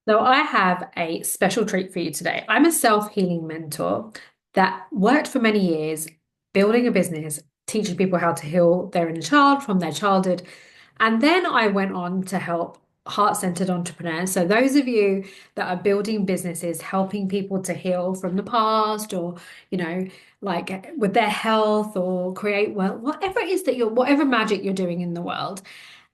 So I have a special treat for you today. I'm a self-healing mentor that worked for many years building a business, teaching people how to heal their inner child from their childhood. And then I went on to help heart-centered entrepreneurs. So those of you that are building businesses, helping people to heal from the past or, like with their health or create well, whatever it is that whatever magic you're doing in the world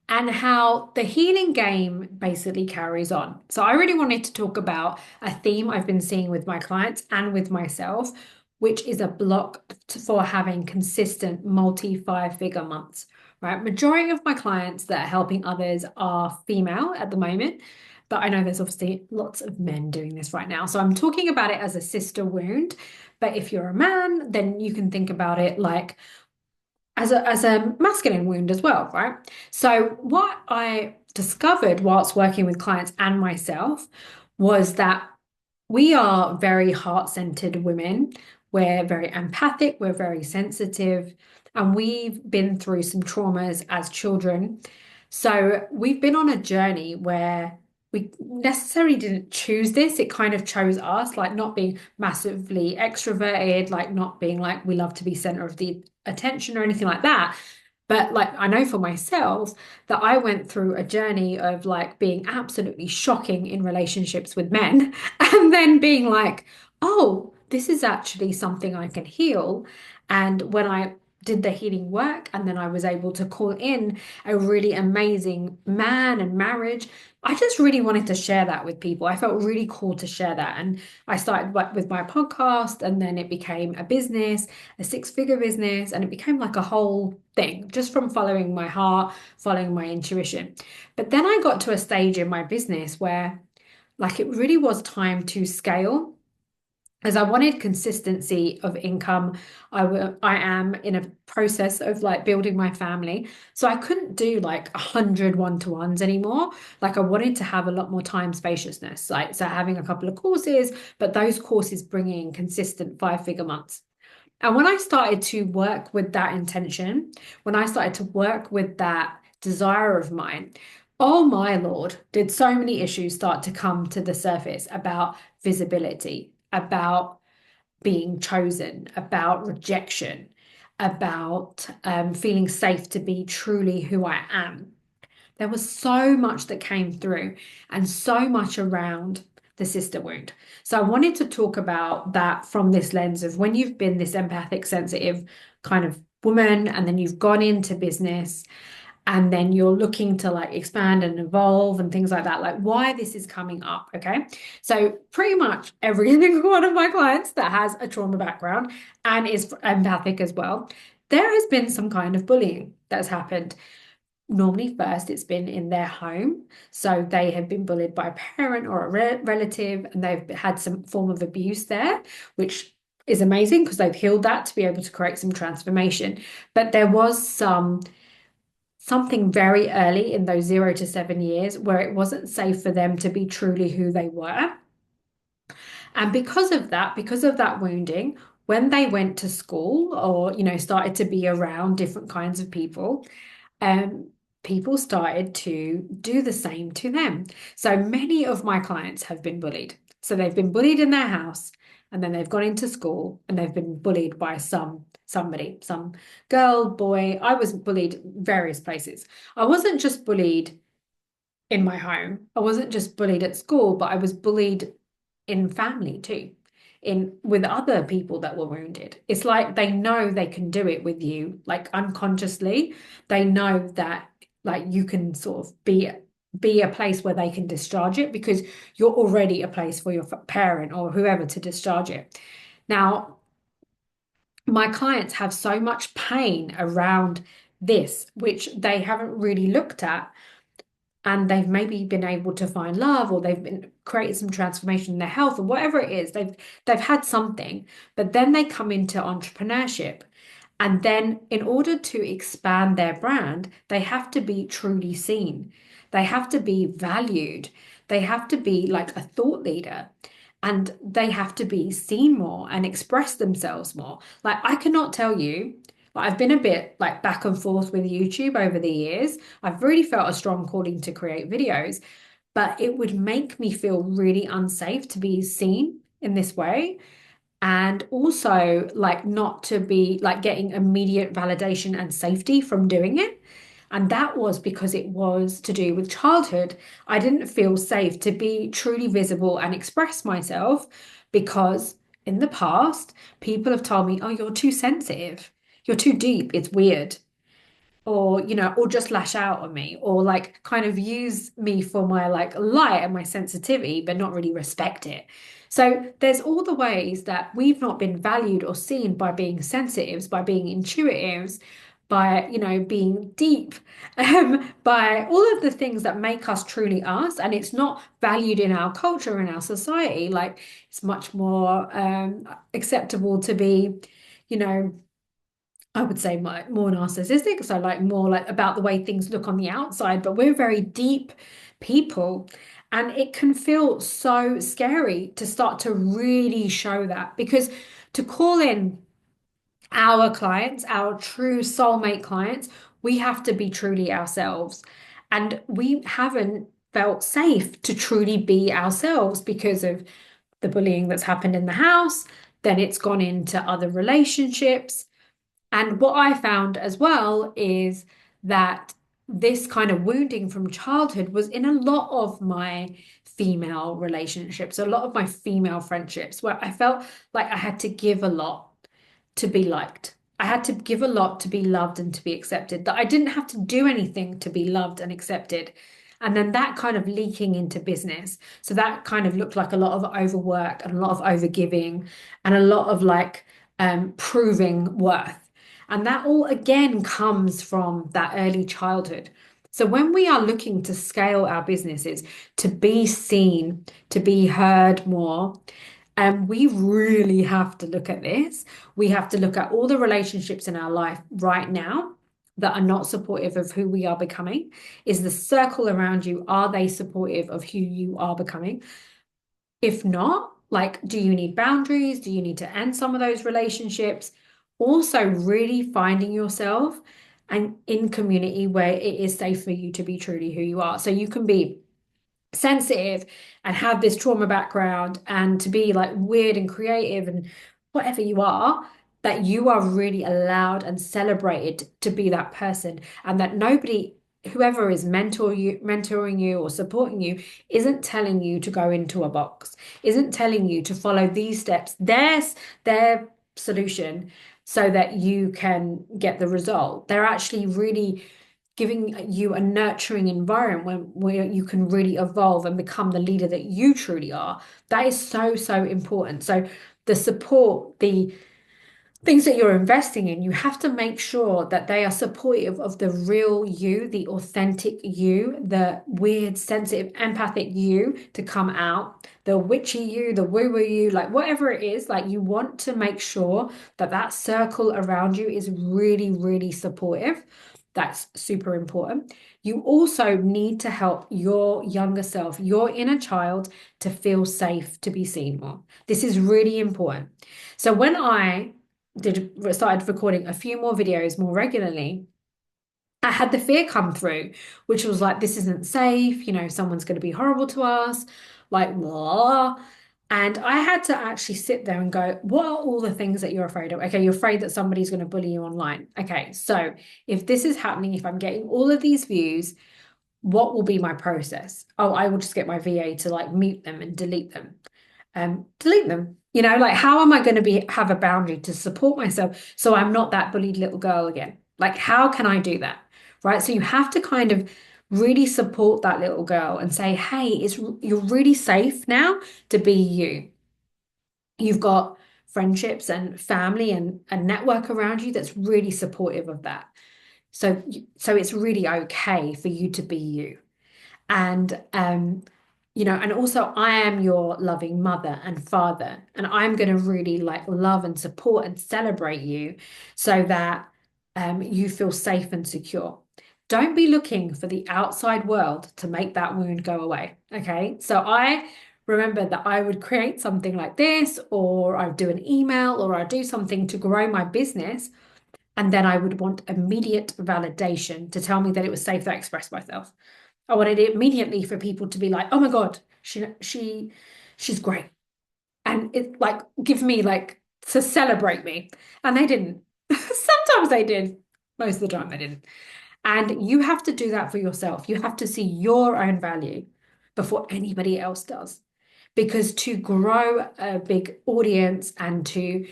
and how the healing game basically carries on. So, I really wanted to talk about a theme I've been seeing with my clients and with myself, which is a block for having consistent multi five-figure months, right? Majority of my clients that are helping others are female at the moment, but I know there's obviously lots of men doing this right now. So, I'm talking about it as a sister wound. But if you're a man, then you can think about it like as a masculine wound as well, right? So what I discovered whilst working with clients and myself was that we are very heart-centered women. We're very empathic, we're very sensitive, and we've been through some traumas as children. So we've been on a journey where we necessarily didn't choose this. It kind of chose us, like not being massively extroverted, like not being like we love to be center of the attention or anything like that. But like I know for myself that I went through a journey of like being absolutely shocking in relationships with men and then being like, oh, this is actually something I can heal. And when I did the healing work and then I was able to call in a really amazing man and marriage, I just really wanted to share that with people. I felt really cool to share that. And I started with my podcast and then it became a business, a six-figure business, and it became like a whole thing just from following my heart, following my intuition. But then I got to a stage in my business where like it really was time to scale as I wanted consistency of income. I am in a process of like building my family. So I couldn't do like 100 one-to-ones anymore. Like I wanted to have a lot more time spaciousness. Like so having a couple of courses, but those courses bringing consistent five-figure months. And when I started to work with that intention, when I started to work with that desire of mine, oh my Lord, did so many issues start to come to the surface about visibility, about being chosen, about rejection, about feeling safe to be truly who I am. There was so much that came through and so much around the sister wound. So I wanted to talk about that from this lens of when you've been this empathic, sensitive kind of woman, and then you've gone into business and then you're looking to like expand and evolve and things like that, like why this is coming up. Okay. So pretty much every single one of my clients that has a trauma background and is empathic as well, there has been some kind of bullying that's happened. Normally, first, it's been in their home. So they have been bullied by a parent or a relative, and they've had some form of abuse there, which is amazing because they've healed that to be able to create some transformation. But there was something very early in those 0 to 7 years where it wasn't safe for them to be truly who they were. And because of that wounding, when they went to school or, started to be around different kinds of people, um, people started to do the same to them. So many of my clients have been bullied. So they've been bullied in their house, and then they've gone into school and they've been bullied by somebody, some girl, boy. I was bullied various places. I wasn't just bullied in my home. I wasn't just bullied at school, but I was bullied in family too, in with other people that were wounded. It's like they know they can do it with you, like unconsciously. They know that like you can sort of be a place where they can discharge it because you're already a place for your parent or whoever to discharge it. Now, my clients have so much pain around this, which they haven't really looked at, and they've maybe been able to find love or they've been created some transformation in their health or whatever it is, they've had something, but then they come into entrepreneurship, and then in order to expand their brand they have to be truly seen, they have to be valued, they have to be like a thought leader, and they have to be seen more and express themselves more. Like I cannot tell you, like I've been a bit like back and forth with YouTube over the years. I've really felt a strong calling to create videos, but it would make me feel really unsafe to be seen in this way. And also, like, not to be like getting immediate validation and safety from doing it. And that was because it was to do with childhood. I didn't feel safe to be truly visible and express myself because in the past, people have told me, oh, you're too sensitive, you're too deep, it's weird, or or just lash out on me, or like kind of use me for my like light and my sensitivity but not really respect it. So there's all the ways that we've not been valued or seen by being sensitives, by being intuitives, by being deep, by all of the things that make us truly us, and it's not valued in our culture and our society. Like, it's much more acceptable to be, you know I would say more narcissistic, so like more like about the way things look on the outside, but we're very deep people. And it can feel so scary to start to really show that, because to call in our clients, our true soulmate clients, we have to be truly ourselves. And we haven't felt safe to truly be ourselves because of the bullying that's happened in the house. Then it's gone into other relationships. And what I found as well is that this kind of wounding from childhood was in a lot of my female relationships, a lot of my female friendships, where I felt like I had to give a lot to be liked. I had to give a lot to be loved and to be accepted, that I didn't have to do anything to be loved and accepted. And then that kind of leaking into business. So that kind of looked like a lot of overwork and a lot of overgiving and a lot of like proving worth. And that all again comes from that early childhood. So when we are looking to scale our businesses, to be seen, to be heard more, we really have to look at this. We have to look at all the relationships in our life right now that are not supportive of who we are becoming. Is the circle around you, are they supportive of who you are becoming? If not, like, do you need boundaries? Do you need to end some of those relationships? Also, really finding yourself and in community where it is safe for you to be truly who you are. So you can be sensitive and have this trauma background and to be like weird and creative and whatever you are, that you are really allowed and celebrated to be that person, and that nobody, whoever is mentoring you or supporting you, isn't telling you to go into a box, isn't telling you to follow these steps, their solution, so that you can get the result. They're actually really giving you a nurturing environment where you can really evolve and become the leader that you truly are. That is so, so important. So the support, the things that you're investing in, you have to make sure that they are supportive of the real you, the authentic you, the weird, sensitive, empathic you to come out, the witchy you, the woo-woo you, like whatever it is, like you want to make sure that that circle around you is really, really supportive. That's super important. You also need to help your younger self, your inner child, to feel safe to be seen more. This is really important. So when I started recording a few more videos more regularly, I had the fear come through, which was like, this isn't safe, someone's going to be horrible to us, like, blah. And I had to actually sit there and go, what are all the things that you're afraid of? Okay, you're afraid that somebody's going to bully you online. Okay, so if this is happening, if I'm getting all of these views, what will be my process? Oh, I will just get my VA to like mute them and delete them. Delete them. Like, how am I going to have a boundary to support myself so I'm not that bullied little girl again? Like, how can I do that? Right. So you have to kind of really support that little girl and say, hey, you're really safe now to be you. You've got friendships and family and a network around you that's really supportive of that. So it's really okay for you to be you. And and also I am your loving mother and father, and I'm going to really like love and support and celebrate you so that you feel safe and secure. Don't be looking for the outside world to make that wound go away. Okay. So I remember that I would create something like this, or I'd do an email, or I'd do something to grow my business. And then I would want immediate validation to tell me that it was safe to express myself. I wanted it immediately for people to be like, oh my God, she's great. And it like give me like to celebrate me. And they didn't. Sometimes they did. Most of the time they didn't. And you have to do that for yourself. You have to see your own value before anybody else does. Because to grow a big audience and to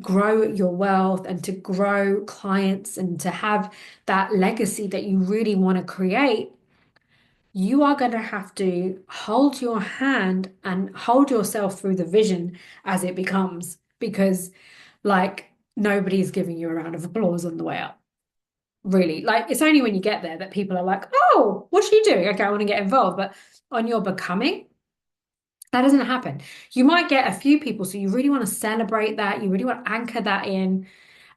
grow your wealth and to grow clients and to have that legacy that you really want to create, you are going to have to hold your hand and hold yourself through the vision as it becomes. Because, like, nobody's giving you a round of applause on the way up. Really. Like, it's only when you get there that people are like, oh, what's she doing? Okay, I want to get involved. But on your becoming, that doesn't happen. You might get a few people, so you really want to celebrate that. You really want to anchor that in,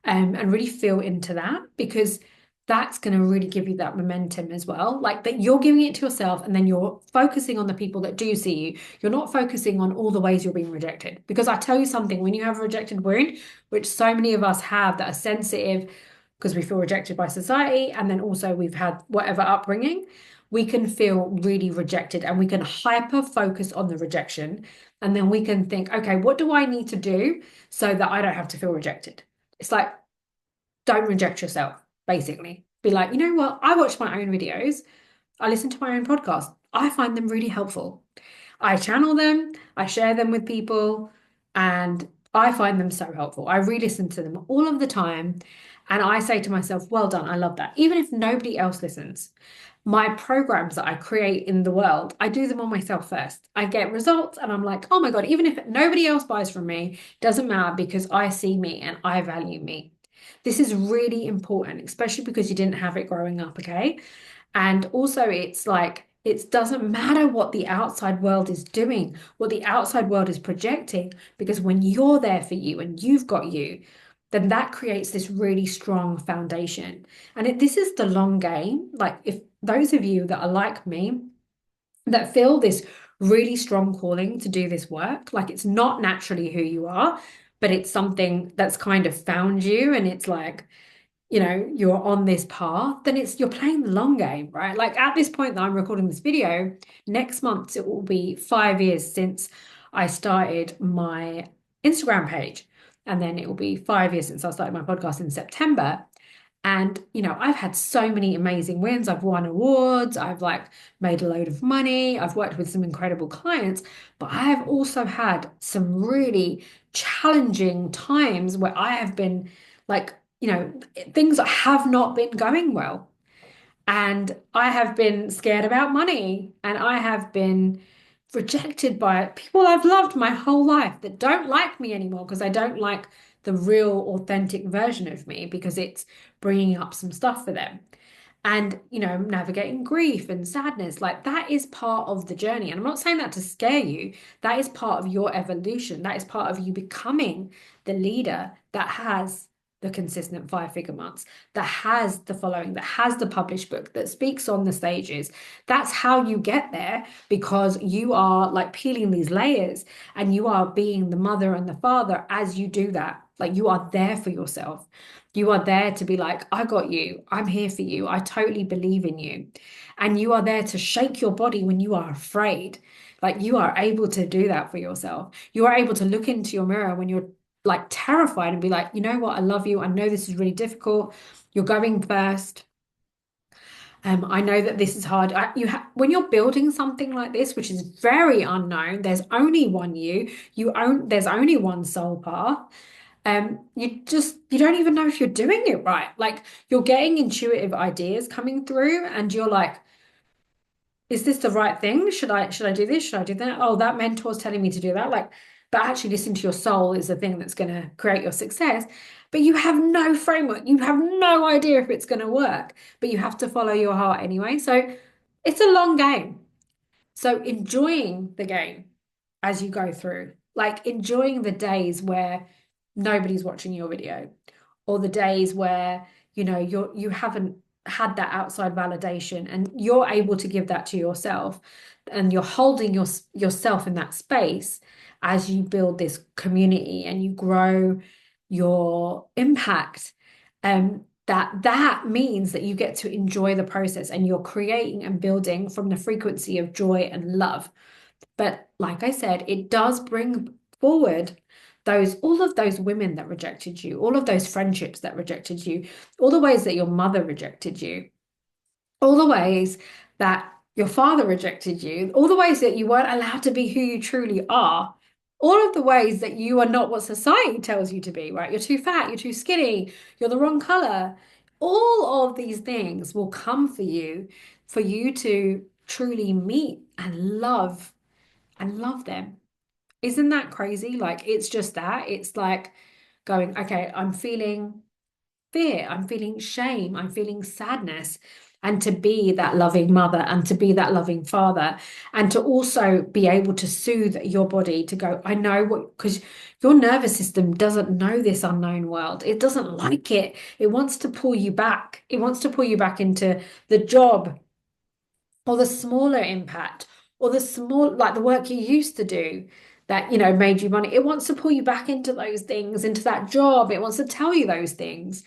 and really feel into that because that's going to really give you that momentum as well. Like that you're giving it to yourself and then you're focusing on the people that do see you. You're not focusing on all the ways you're being rejected. Because I tell you something, when you have a rejected wound, which so many of us have that are sensitive because we feel rejected by society, and then also we've had whatever upbringing, we can feel really rejected and we can hyper focus on the rejection. And then we can think, okay, what do I need to do so that I don't have to feel rejected? It's like, don't reject yourself, basically. Be like, you know what? I watch my own videos. I listen to my own podcast. I find them really helpful. I channel them, I share them with people, and I find them so helpful. I re-listen to them all of the time. And I say to myself, well done, I love that. Even if nobody else listens, my programs that I create in the world, I do them on myself first. I get results and I'm like, oh my God, even if nobody else buys from me, doesn't matter because I see me and I value me. This is really important, especially because you didn't have it growing up, okay? And also, it's like, it doesn't matter what the outside world is doing, what the outside world is projecting, because when you're there for you and you've got you, then that creates this really strong foundation. And this is the long game. Like, if those of you that are like me, that feel this really strong calling to do this work, like it's not naturally who you are, but it's something that's kind of found you, and it's like, you're on this path, then you're playing the long game, right? Like at this point that I'm recording this video, next month it will be 5 years since I started my Instagram page. And then it will be 5 years since I started my podcast in September. And, I've had so many amazing wins. I've won awards. I've like made a load of money. I've worked with some incredible clients, but I have also had some really challenging times where I have been like, things have not been going well. And I have been scared about money and I have been rejected by people I've loved my whole life that don't like me anymore because I don't like the real authentic version of me because it's bringing up some stuff for them. And, navigating grief and sadness, like that is part of the journey. And I'm not saying that to scare you. That is part of your evolution. That is part of you becoming the leader that has the consistent 5-figure months, that has the following, that has the published book, that speaks on the stages. That's how you get there because you are like peeling these layers and you are being the mother and the father as you do that. Like you are there for yourself. You are there to be like, I got you. I'm here for you. I totally believe in you. And you are there to shake your body when you are afraid. Like you are able to do that for yourself. You are able to look into your mirror when you're like terrified and be like, you know what? I love you. I know this is really difficult. You're going first. I know that this is hard. When you're building something like this, which is very unknown, there's only one you. There's only one soul path. You don't even know if you're doing it right. Like you're getting intuitive ideas coming through, and you're like, is this the right thing? Should I do this? Should I do that? Oh, that mentor's telling me to do that. Like, but actually listen to your soul is the thing that's going to create your success. But you have no framework. You have no idea if it's going to work, but you have to follow your heart anyway. So it's a long game. So enjoying the game as you go through, like enjoying the days where nobody's watching your video, or the days where, you haven't had that outside validation and you're able to give that to yourself, and you're holding yourself in that space as you build this community and you grow your impact. that means that you get to enjoy the process and you're creating and building from the frequency of joy and love. But like I said, it does bring forward those all of those women that rejected you, all of those friendships that rejected you, all the ways that your mother rejected you, all the ways that your father rejected you, all the ways that you weren't allowed to be who you truly are, all of the ways that you are not what society tells you to be, right? You're too fat, you're too skinny, you're the wrong color. All of these things will come for you to truly meet and love them. Isn't that crazy? Like, it's just that. It's like going, okay, I'm feeling fear, I'm feeling shame, I'm feeling sadness. And to be that loving mother and to be that loving father, and to also be able to soothe your body to go, I know what, because your nervous system doesn't know this unknown world. It doesn't like it. It wants to pull you back. It wants to pull you back into the job or the smaller impact or the small, like the work you used to do that, made you money. It wants to pull you back into those things, into that job. It wants to tell you those things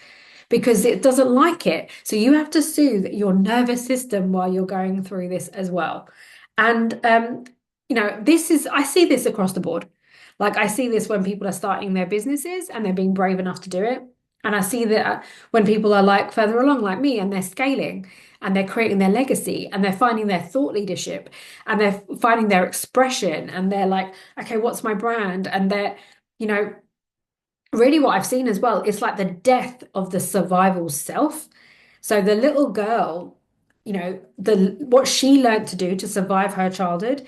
because it doesn't like it. So you have to soothe your nervous system while you're going through this as well. And I see this across the board. Like I see this when people are starting their businesses and they're being brave enough to do it. And I see that when people are like further along, like me, and they're scaling and they're creating their legacy and they're finding their thought leadership and they're finding their expression and they're like, okay, what's my brand? And they're, you know, really what I've seen as well, it's like the death of the survival self. So the little girl, the what she learned to do to survive her childhood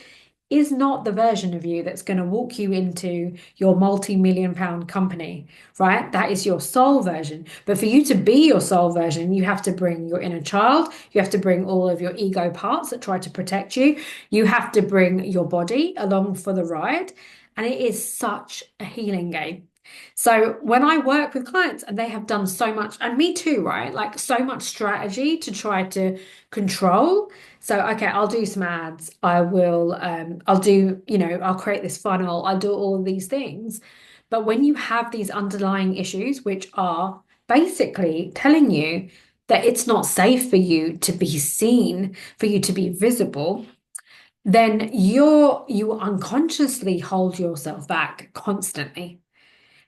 is not the version of you that's going to walk you into your multi-million pound company, right? That is your soul version. But for you to be your soul version, you have to bring your inner child, you have to bring all of your ego parts that try to protect you, you have to bring your body along for the ride. And it is such a healing game. So when I work with clients and they have done so much, and me too, right? Like so much strategy to try to control. So, okay, I'll do some ads. I'll do, I'll create this funnel. I'll do all of these things. But when you have these underlying issues, which are basically telling you that it's not safe for you to be seen, for you to be visible, then you unconsciously hold yourself back constantly.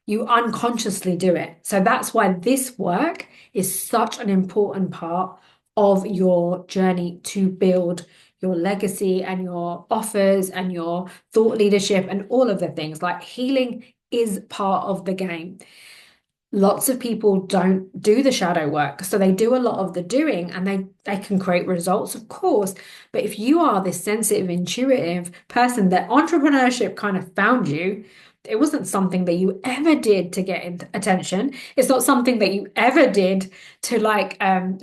You unconsciously do it. So that's why this work is such an important part of your journey to build your legacy and your offers and your thought leadership and all of the things. Like healing is part of the game. Lots of people don't do the shadow work. So they do a lot of the doing and they can create results, of course. But if you are this sensitive, intuitive person that entrepreneurship kind of found you, it wasn't something that you ever did to get attention. It's not something that you ever did to like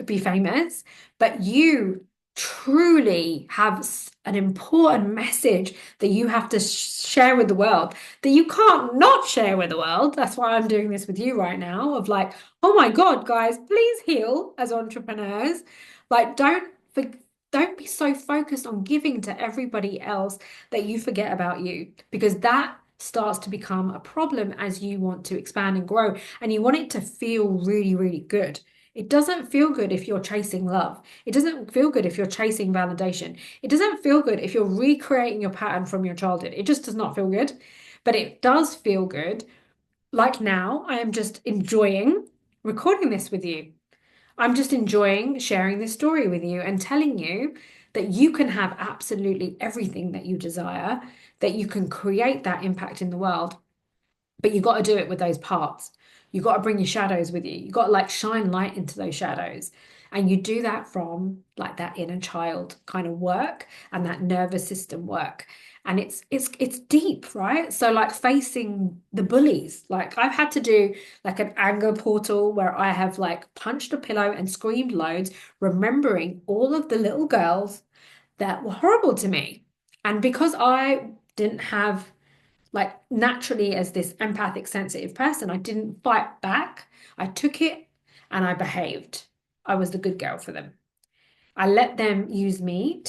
be famous, but you truly have an important message that you have to share with the world that you can't not share with the world. That's why I'm doing this with you right now of like, oh my God, guys, please heal as entrepreneurs. Like, don't be so focused on giving to everybody else that you forget about you because that starts to become a problem as you want to expand and grow and you want it to feel really, really good. It doesn't feel good if you're chasing love. It doesn't feel good if you're chasing validation. It doesn't feel good if you're recreating your pattern from your childhood. It just does not feel good. But it does feel good. Like now, I am just enjoying recording this with you. I'm just enjoying sharing this story with you and telling you that you can have absolutely everything that you desire, that you can create that impact in the world. But you got to do it with those parts. You got to bring your shadows with you. You got to like shine light into those shadows. And you do that from like that inner child kind of work and that nervous system work. And it's deep, right? So like facing the bullies. Like I've had to do like an anger portal where I have like punched a pillow and screamed loads, remembering all of the little girls that were horrible to me. And because I didn't have like naturally as this empathic sensitive person I didn't fight back. I took it and I behaved. I was the good girl for them. I let them use me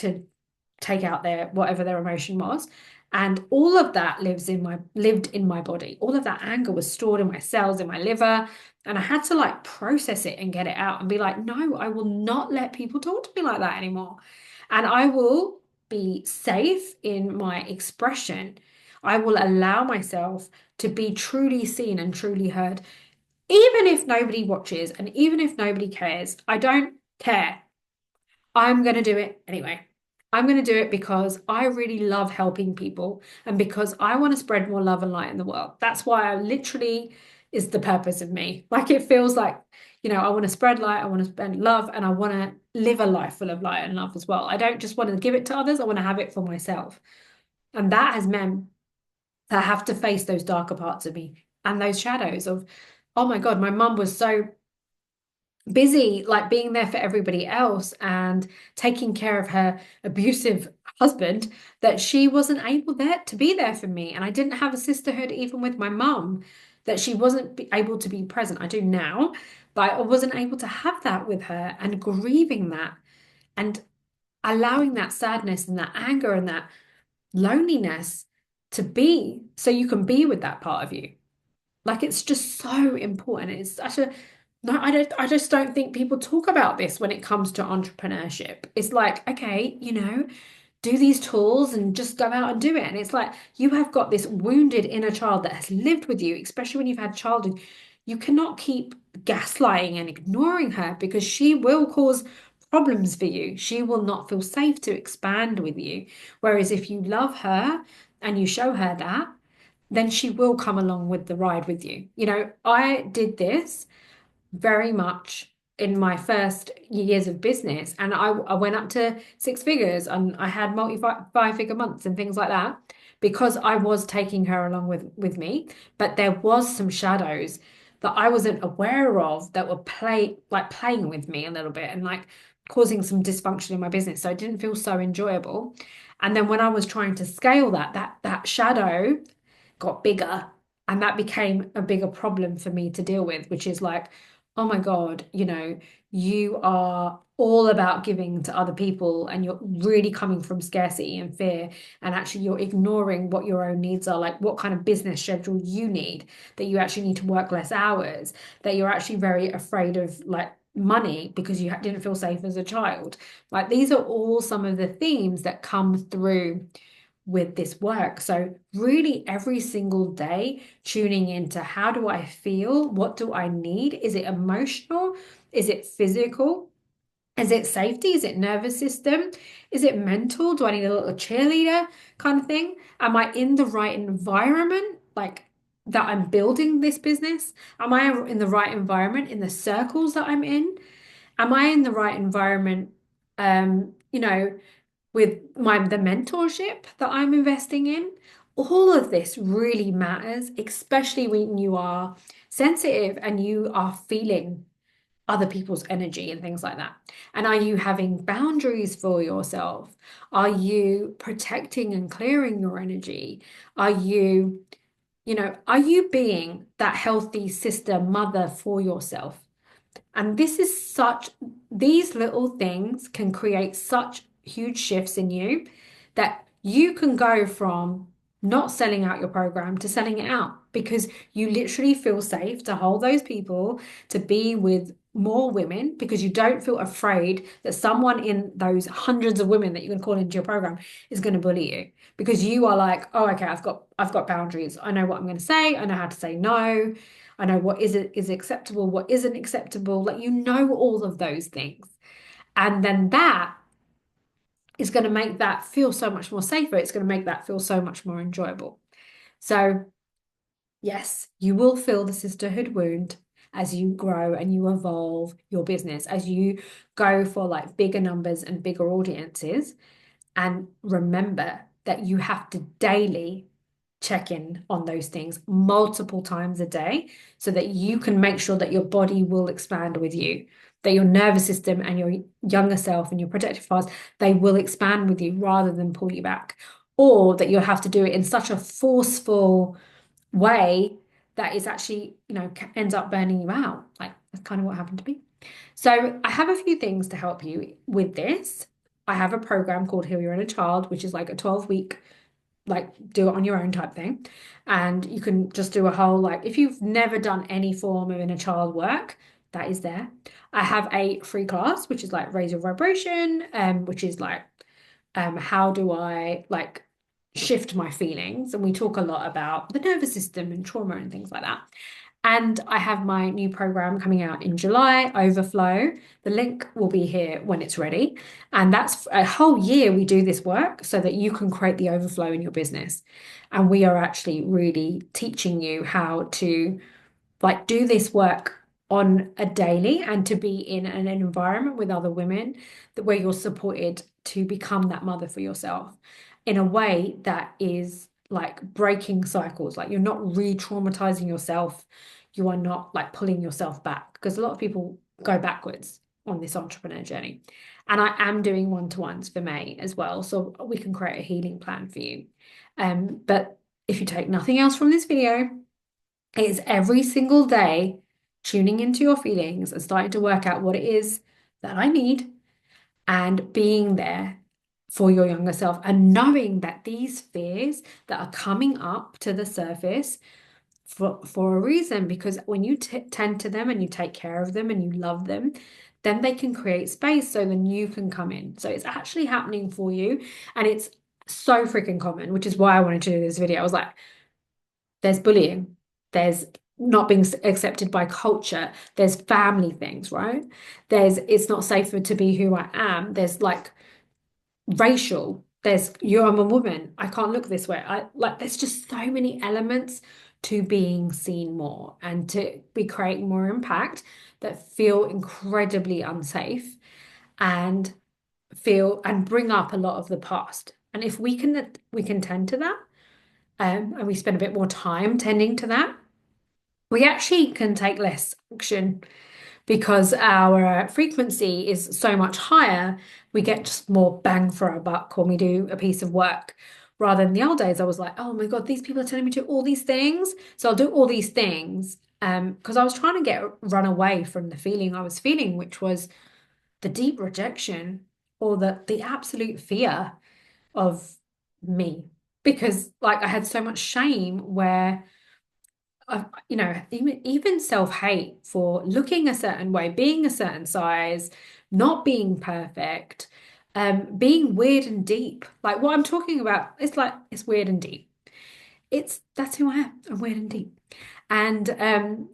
take out their whatever their emotion was. And all of that lived in my body. All of that anger was stored in my cells, in my liver. And I had to like process it and get it out and be like, no, I will not let people talk to me like that anymore. And I will be safe in my expression. I will allow myself to be truly seen and truly heard. Even if nobody watches and even if nobody cares, I don't care. I'm going to do it anyway. I'm going to do it because I really love helping people and because I want to spread more love and light in the world. That's why I literally is the purpose of me. Like it feels like, I want to spread light, I want to spread love, and I want to live a life full of light and love as well. I don't just want to give it to others, I want to have it for myself. And that has meant that I have to face those darker parts of me and those shadows of, oh my God, my mum was so busy like being there for everybody else and taking care of her abusive husband that she wasn't able there to be there for me. And I didn't have a sisterhood even with my mum, that she wasn't able to be present. I do now, but I wasn't able to have that with her, and grieving that and allowing that sadness and that anger and that loneliness to be so you can be with that part of you. Like it's just so important. It's such a no, I just don't think people talk about this when it comes to entrepreneurship. It's like, okay, do these tools and just go out and do it. And it's like you have got this wounded inner child that has lived with you, especially when you've had childhood. You cannot keep gaslighting and ignoring her because she will cause problems for you. She will not feel safe to expand with you. Whereas if you love her and you show her that, then she will come along with the ride with you. I did this very much in my first years of business, and I went up to six figures and I had multi five figure months and things like that because I was taking her along with me. But there was some shadows that I wasn't aware of that were playing with me a little bit and like causing some dysfunction in my business. So it didn't feel so enjoyable. And then when I was trying to scale that shadow got bigger, and that became a bigger problem for me to deal with, which is like, oh my God, you are all about giving to other people and you're really coming from scarcity and fear, and actually you're ignoring what your own needs are, like what kind of business schedule you need, that you actually need to work less hours, that you're actually very afraid of like money because you didn't feel safe as a child. Like these are all some of the themes that come through with this work. So really every single day tuning into how do I feel? What do I need? Is it emotional? Is it physical? Is it safety? Is it nervous system? Is it mental? Do I need a little cheerleader kind of thing? Am I in the right environment? Like that I'm building this business? Am I in the right environment in the circles that I'm in? Am I in the right environment? With the mentorship that I'm investing in. All of this really matters, especially when you are sensitive and you are feeling other people's energy and things like that. And are you having boundaries for yourself? Are you protecting and clearing your energy? Are you being that healthy sister, mother for yourself? And these little things can create such huge shifts in you that you can go from not selling out your program to selling it out because you literally feel safe to hold those people, to be with more women because you don't feel afraid that someone in those hundreds of women that you can call into your program is going to bully you because you are like, oh, okay, I've got boundaries. I know what I'm going to say. I know how to say no. I know what is acceptable, what isn't acceptable. Like all of those things. And then that is going to make that feel so much more safer. It's going to make that feel so much more enjoyable. So, yes, you will feel the sisterhood wound as you grow and you evolve your business, as you go for like bigger numbers and bigger audiences. And remember that you have to daily check in on those things multiple times a day so that you can make sure that your body will expand with you, that your nervous system and your younger self and your protective parts, they will expand with you rather than pull you back, or that you'll have to do it in such a forceful way that is actually, ends up burning you out. Like that's kind of what happened to me. So I have a few things to help you with this. I have a program called Heal Your Inner Child, which is like a 12-week, like do it on your own type thing. And you can just do a whole, like, if you've never done any form of inner child work, that is there. I have a free class, which is like raise your vibration, which is like how do I like shift my feelings? And we talk a lot about the nervous system and trauma and things like that. And I have my new program coming out in July, Overflow. The link will be here when it's ready. And that's a whole year we do this work so that you can create the overflow in your business. And we are actually really teaching you how to like do this work on a daily and to be in an environment with other women that where you're supported to become that mother for yourself in a way that is like breaking cycles. Like you're not re-traumatizing yourself. You are not like pulling yourself back because a lot of people go backwards on this entrepreneur journey. And I am doing one-to-ones for May as well. So we can create a healing plan for you. But if you take nothing else from this video, it's every single day tuning into your feelings and starting to work out what it is that I need and being there for your younger self and knowing that these fears that are coming up to the surface for a reason, because when you tend to them and you take care of them and you love them, then they can create space so then you can come in. So it's actually happening for you and it's so freaking common, which is why I wanted to do this video. I was like, there's bullying, there's not being accepted by culture, there's family things, right? There's it's not safer to be who I am. There's like racial, there's I'm a woman, I can't look this way. I like there's just so many elements to being seen more and to be creating more impact that feel incredibly unsafe and feel and bring up a lot of the past. And if we can tend to that, and we spend a bit more time tending to that, we actually can take less action because our frequency is so much higher. We get just more bang for our buck when we do a piece of work. Rather than the old days, I was like, oh my God, these people are telling me to do all these things. So I'll do all these things. Because I was trying to run away from the feeling I was feeling, which was the deep rejection or the absolute fear of me. Because like I had so much shame where even self-hate for looking a certain way, being a certain size, not being perfect, being weird and deep. Like what I'm talking about, it's like it's weird and deep. That's who I am. I'm weird and deep. And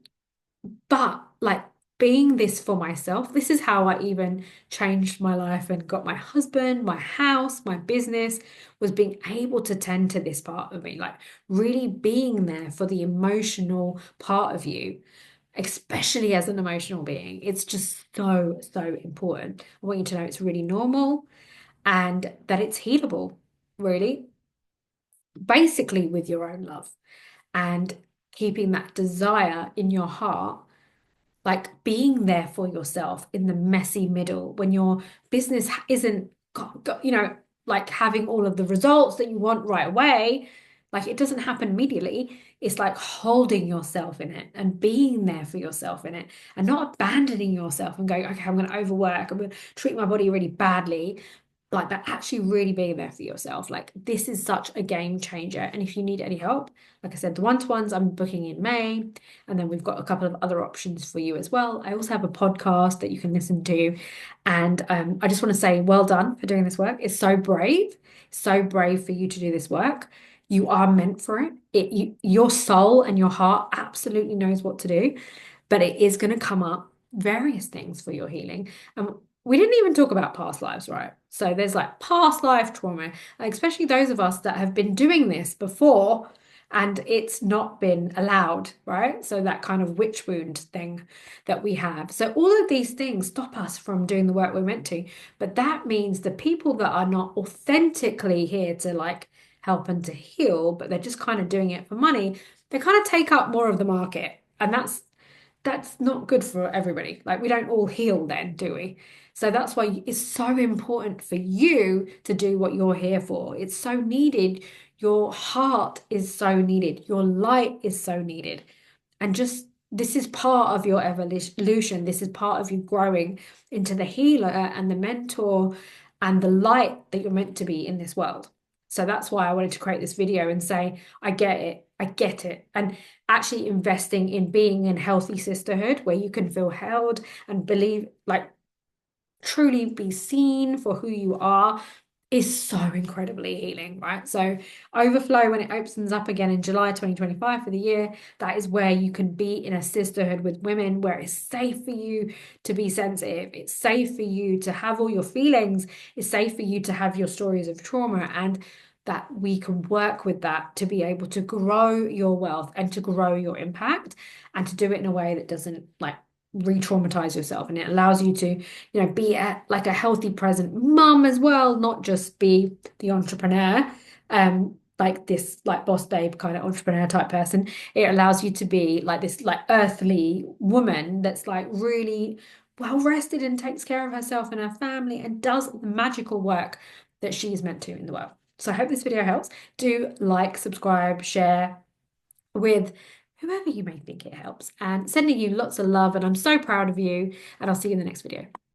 but like being this for myself, this is how I even changed my life and got my husband, my house, my business, was being able to tend to this part of me, like really being there for the emotional part of you, especially as an emotional being. It's just so, so important. I want you to know it's really normal and that it's healable, really, basically with your own love and keeping that desire in your heart, like being there for yourself in the messy middle when your business isn't like having all of the results that you want right away. Like it doesn't happen immediately. It's like holding yourself in it and being there for yourself in it and not abandoning yourself and going, okay, I'm going to overwork, I'm going to treat my body really badly, like that, actually really being there for yourself. Like this is such a game changer. And if you need any help, like I said, the one-to-ones I'm booking in May, and then we've got a couple of other options for you as well. I also have a podcast that you can listen to. And I just want to say well done for doing this work. It's so brave for you to do this work. You are meant for it. Your soul and your heart absolutely knows what to do, but it is going to come up various things for your healing. And we didn't even talk about past lives, right? So there's like past life trauma, like especially those of us that have been doing this before and it's not been allowed, right? So that kind of witch wound thing that we have. So all of these things stop us from doing the work we're meant to. But that means the people that are not authentically here to like help and to heal, but they're just kind of doing it for money, they kind of take up more of the market. And that's not good for everybody. Like we don't all heal then, do we? So that's why it's so important for you to do what you're here for. It's so needed. Your heart is so needed. Your light is so needed. And just this is part of your evolution. This is part of you growing into the healer and the mentor and the light that you're meant to be in this world. So that's why I wanted to create this video and say, I get it, I get it. And actually investing in being in healthy sisterhood where you can feel held and believe, like truly be seen for who you are is so incredibly healing, right? So Overflow, when it opens up again in July 2025 for the year, that is where you can be in a sisterhood with women where it's safe for you to be sensitive. It's safe for you to have all your feelings. It's safe for you to have your stories of trauma, and that we can work with that to be able to grow your wealth and to grow your impact and to do it in a way that doesn't like re-traumatize yourself. And it allows you to be like a healthy present mum as well, not just be the entrepreneur, like this like boss babe kind of entrepreneur type person. It allows you to be like this like earthly woman that's like really well rested and takes care of herself and her family and does the magical work that she's meant to in the world. So I hope this video helps. Do like, subscribe, share with whoever you may think it helps, and sending you lots of love. And I'm so proud of you, and I'll see you in the next video.